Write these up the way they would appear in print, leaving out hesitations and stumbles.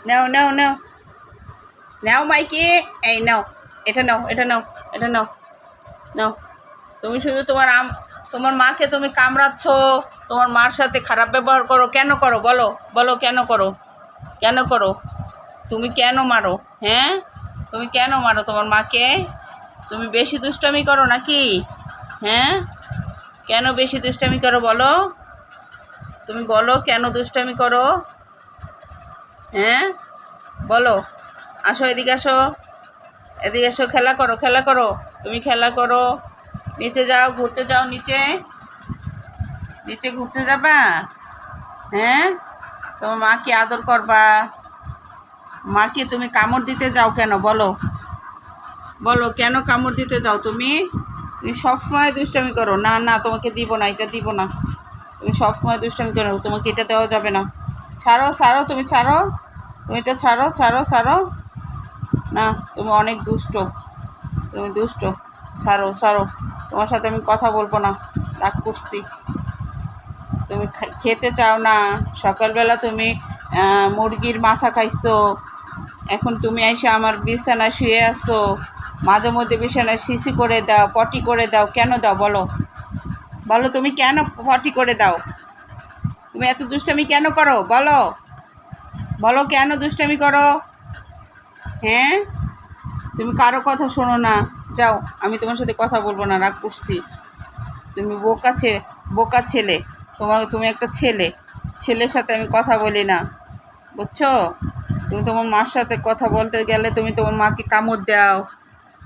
নাও নাও নাও নাও মাইকি, এই নাও, এটা নাও, এটা নাও, এটা নাও, নাও। তুমি শুধু তোমার মাকে তুমি কামড়াচ্ছ, তোমার মার সাথে খারাপ ব্যবহার করো, কেন করো বলো, বলো কেন করো, কেন করো, তুমি কেন মারো? হ্যাঁ, তুমি কেন মারো তোমার মাকে? তুমি বেশি দুষ্টামি করো নাকি? হ্যাঁ, কেন বেশি দুষ্টামি করো বলো? তুমি বলো কেন দুষ্টামি করো? হ্যাঁ বলো। আসো এদিকে, আসো এদিকে, এসো, খেলা করো, খেলা করো, তুমি খেলা করো। নিচে যাও, ঘুরতে যাও, নিচে নিচে ঘুরতে যাবা? হ্যাঁ, তোমার মাকে আদর করবা। মাকে তুমি কামড় দিতে যাও কেন বলো, বলো কেন কামড় দিতে যাও তুমি? তুমি সবসময় দুষ্টামি করো। না না, তোমাকে দিব না, এটা দিব না। তুমি সবসময় দুষ্টামি করো, তোমাকে এটা দেওয়া যাবে না। ছাড়ো, ছাড়ো, তুমি ছাড়ো, তুমি এটা ছাড়ো, ছাড়ো, ছাড়ো। না, তুমি অনেক দুষ্ট, তুমি দুষ্ট। ছাড়ো, ছাড়ো, তোমার সাথে আমি কথা বলবো না, রাগ করছি। তুমি খেতে চাও না, সকালবেলা তুমি মুরগির মাথা খাইছো, এখন তুমি এসে আমার বিছানায় শুয়ে আসো। মাঝে মধ্যে বিছানায় শিশি করে দাও, পটি করে দাও, কেন দাও বলো, বলো তুমি কেন পটি করে দাও? তুমি এত দুষ্টামি কেন করো বলো, বলো কেন দুষ্টামি করো? হ্যাঁ, তুমি কারো কথা শোনো না, যাও, আমি তোমার সাথে কথা বলবো না, রাগ করছি। তুমি বোকা ছেলে, তুমি একটা ছেলে, ছেলের সাথে আমি কথা বলি না, বুঝছো? তুমি তোমার মার সাথে কথা বলতে গেলে তুমি তোমার মাকে কামড় দাও,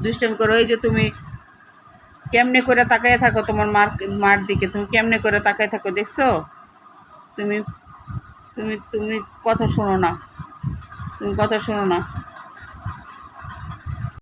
দুষ্টামি করো। এই যে তুমি কেমনে করে তাকায় থাকো তোমার মার দিকে, তুমি কেমনে করে তাকায় থাকো দেখছো? তুমি তুমি তুমি কথা শোনো না, তুমি কথা শোনো না।